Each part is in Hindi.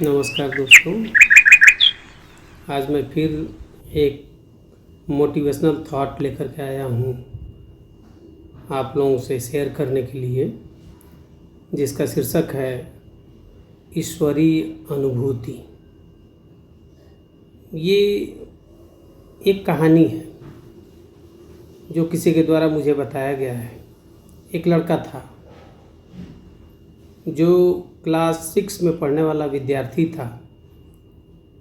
नमस्कार दोस्तों। आज मैं फिर एक मोटिवेशनल थॉट लेकर के आया हूँ आप लोगों से शेयर करने के लिए, जिसका शीर्षक है ईश्वरीय अनुभूति। ये एक कहानी है जो किसी के द्वारा मुझे बताया गया है। एक लड़का था जो क्लास 6 में पढ़ने वाला विद्यार्थी था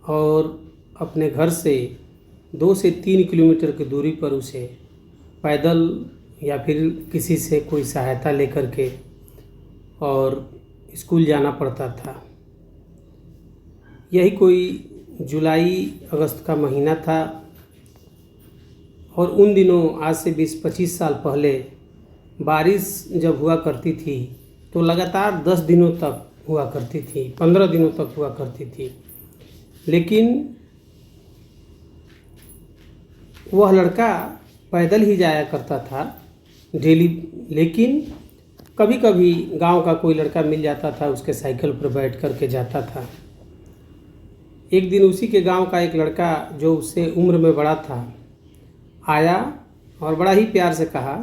और अपने घर से 2 से 3 किलोमीटर की दूरी पर उसे पैदल या फिर किसी से कोई सहायता लेकर के और स्कूल जाना पड़ता था। यही कोई जुलाई अगस्त का महीना था और उन दिनों आज से 20-25 साल पहले बारिश जब हुआ करती थी तो लगातार 10 दिनों तक हुआ करती थी, 15 दिनों तक हुआ करती थी। लेकिन वह लड़का पैदल ही जाया करता था डेली, लेकिन कभी कभी गांव का कोई लड़का मिल जाता था, उसके साइकिल पर बैठ कर के जाता था। एक दिन उसी के गांव का एक लड़का जो उससे उम्र में बड़ा था आया और बड़ा ही प्यार से कहा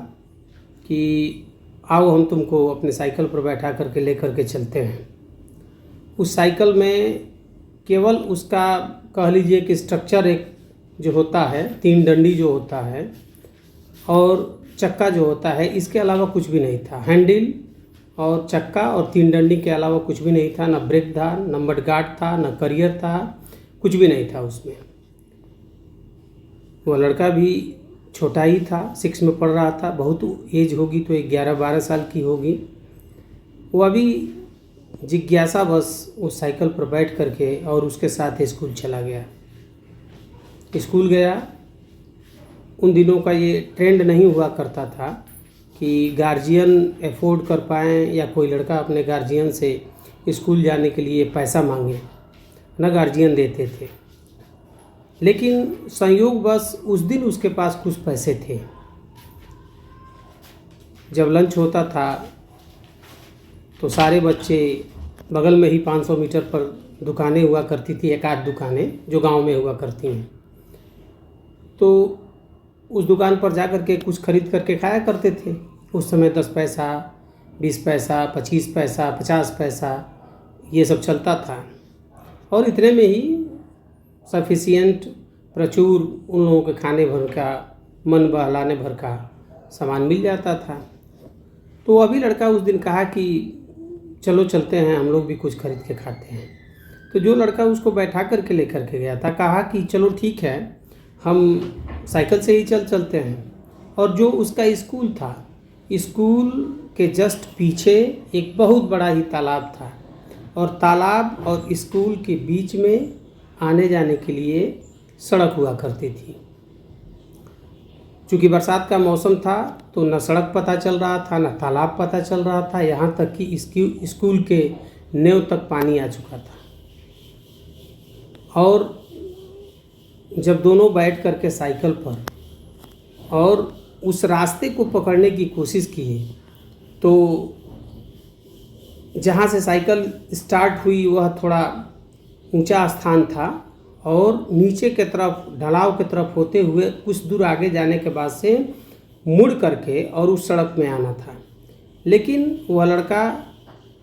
कि आओ हम तुमको अपने साइकिल पर बैठा करके ले करके चलते हैं। उस साइकिल में केवल उसका कह लीजिए कि स्ट्रक्चर एक जो होता है, 3 डंडी जो होता है और चक्का जो होता है, इसके अलावा कुछ भी नहीं था। हैंडल और चक्का और 3 डंडी के अलावा कुछ भी नहीं था। ना ब्रेक था, ना मडगार्ड था, ना करियर था, कुछ भी नहीं था उसमें। वह लड़का भी छोटा ही था, 6 में पढ़ रहा था। बहुत एज होगी तो 11-12 साल की होगी। वो अभी जिज्ञासा बस उस साइकिल पर बैठ करके और उसके साथ स्कूल चला गया। स्कूल गया। उन दिनों का ये ट्रेंड नहीं हुआ करता था कि गार्जियन अफोर्ड कर पाएँ या कोई लड़का अपने गार्जियन से स्कूल जाने के लिए पैसा मांगे, न गार्जियन देते थे। लेकिन संयोग बस उस दिन उसके पास कुछ पैसे थे। जब लंच होता था तो सारे बच्चे, बगल में ही 500 मीटर पर दुकानें हुआ करती थी, एक आध दुकानें जो गांव में हुआ करती हैं, तो उस दुकान पर जा कर के कुछ खरीद करके खाया करते थे। उस समय 10 पैसा, 20 पैसा, 25 पैसा, 50 पैसा ये सब चलता था और इतने में ही सफिशिएंट, प्रचुर उन लोगों के खाने भर का, मन बहलाने भर का सामान मिल जाता था। तो अभी लड़का उस दिन कहा कि चलो चलते हैं, हम लोग भी कुछ खरीद के खाते हैं। तो जो लड़का उसको बैठा करके लेकर के गया था कहा कि चलो ठीक है, हम साइकिल से ही चलते हैं। और जो उसका स्कूल था, स्कूल के जस्ट पीछे एक बहुत बड़ा ही तालाब था और तालाब और स्कूल के बीच में आने जाने के लिए सड़क हुआ करती थी। चूँकि बरसात का मौसम था तो न सड़क पता चल रहा था, न तालाब पता चल रहा था, यहाँ तक कि स्कूल के नेव तक पानी आ चुका था। और जब दोनों बैठ करके साइकिल पर और उस रास्ते को पकड़ने की कोशिश की तो जहाँ से साइकिल स्टार्ट हुई वह थोड़ा ऊंचा स्थान था और नीचे के तरफ, ढलाव की तरफ होते हुए कुछ दूर आगे जाने के बाद से मुड़ करके और उस सड़क में आना था। लेकिन वह लड़का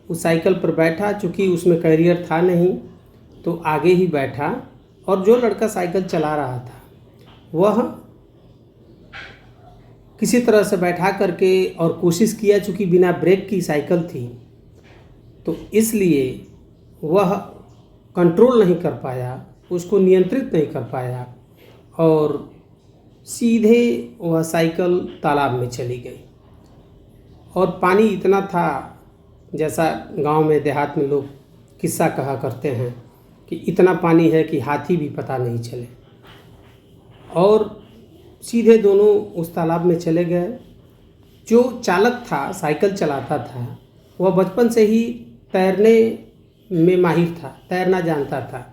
उस साइकिल पर बैठा, चूँकि उसमें कैरियर था नहीं तो आगे ही बैठा। और जो लड़का साइकिल चला रहा था वह किसी तरह से बैठा करके और कोशिश किया, चूँकि बिना ब्रेक की साइकिल थी तो इसलिए वह कंट्रोल नहीं कर पाया, उसको नियंत्रित नहीं कर पाया और सीधे वह साइकिल तालाब में चली गई। और पानी इतना था, जैसा गांव में देहात में लोग किस्सा कहा करते हैं कि इतना पानी है कि हाथी भी पता नहीं चले। और सीधे दोनों उस तालाब में चले गए। जो चालक था, साइकिल चलाता था, वह बचपन से ही तैरने में माहिर था, तैरना जानता था।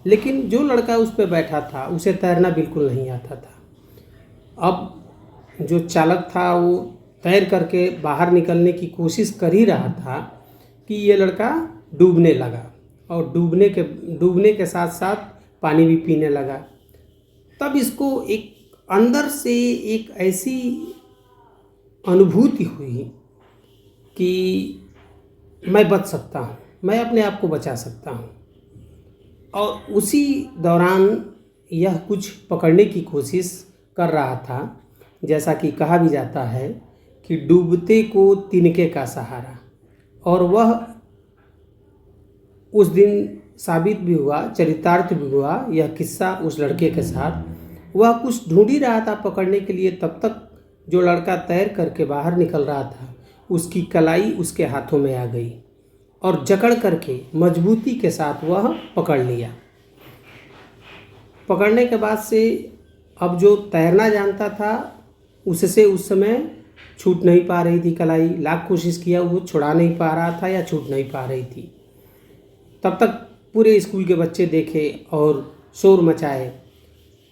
लेकिन जो लड़का उस पर बैठा था उसे तैरना बिल्कुल नहीं आता था। अब जो चालक था वो तैर करके बाहर निकलने की कोशिश कर ही रहा था कि ये लड़का डूबने लगा और डूबने के साथ साथ पानी भी पीने लगा। तब इसको एक अंदर से एक ऐसी अनुभूति हुई कि मैं बच सकता हूँ, मैं अपने आप को बचा सकता हूँ। और उसी दौरान यह कुछ पकड़ने की कोशिश कर रहा था। जैसा कि कहा भी जाता है कि डूबते को तिनके का सहारा, और वह उस दिन साबित भी हुआ, चरितार्थ भी हुआ यह किस्सा उस लड़के के साथ। वह कुछ ढूंढ ही रहा था पकड़ने के लिए, तब तक जो लड़का तैर करके बाहर निकल रहा था उसकी कलाई उसके हाथों में आ गई और जकड़ करके मजबूती के साथ वह पकड़ लिया। पकड़ने के बाद से अब जो तैरना जानता था उससे उस समय छूट नहीं पा रही थी कलाई। लाख कोशिश किया वो छुड़ा नहीं पा रहा था या छूट नहीं पा रही थी। तब तक पूरे स्कूल के बच्चे देखे और शोर मचाए,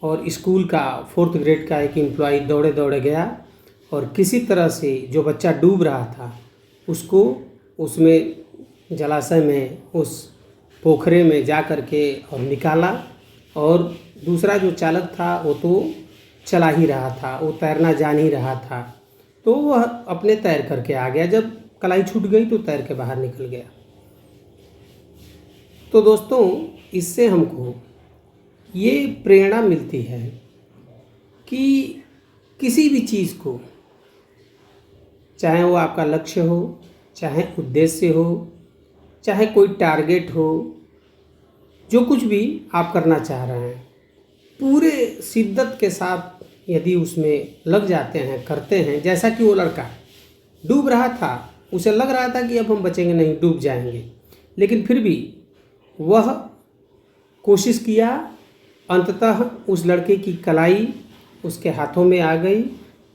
और स्कूल का 4th ग्रेड का एक एम्प्लॉय दौड़े दौड़े गया और किसी तरह से जो बच्चा डूब रहा था उसको उसमें जलाशय में उस पोखरे में जा कर के और निकाला। और दूसरा जो चालक था वो तो चला ही रहा था, वो तैरना जान ही रहा था, तो वह अपने तैर करके आ गया। जब कलाई छूट गई तो तैर के बाहर निकल गया। तो दोस्तों, इससे हमको ये प्रेरणा मिलती है कि किसी भी चीज़ को, चाहे वो आपका लक्ष्य हो, चाहे उद्देश्य हो, चाहे कोई टारगेट हो, जो कुछ भी आप करना चाह रहे हैं, पूरे शिद्दत के साथ यदि उसमें लग जाते हैं, करते हैं। जैसा कि वो लड़का डूब रहा था, उसे लग रहा था कि अब हम बचेंगे नहीं, डूब जाएंगे, लेकिन फिर भी वह कोशिश किया। अंततः उस लड़के की कलाई उसके हाथों में आ गई,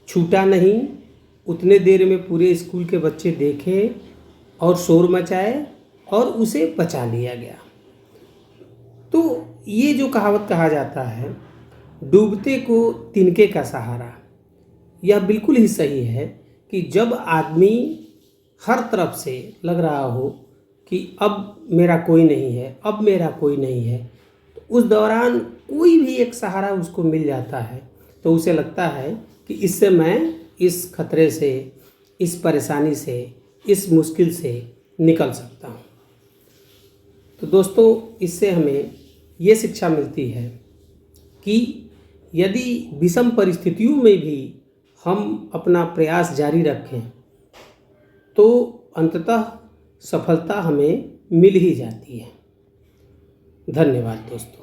छूटा नहीं। उतने देर में पूरे स्कूल के बच्चे देखे और शोर मचाए और उसे बचा लिया गया। तो ये जो कहावत कहा जाता है, डूबते को तिनके का सहारा, यह बिल्कुल ही सही है कि जब आदमी हर तरफ से लग रहा हो कि अब मेरा कोई नहीं है, अब मेरा कोई नहीं है, तो उस दौरान कोई भी एक सहारा उसको मिल जाता है तो उसे लगता है कि इससे मैं इस खतरे से, इस परेशानी से, इस मुश्किल से निकल सकता हूँ। तो दोस्तों, इससे हमें ये शिक्षा मिलती है कि यदि विषम परिस्थितियों में भी हम अपना प्रयास जारी रखें तो अंततः सफलता हमें मिल ही जाती है। धन्यवाद दोस्तों।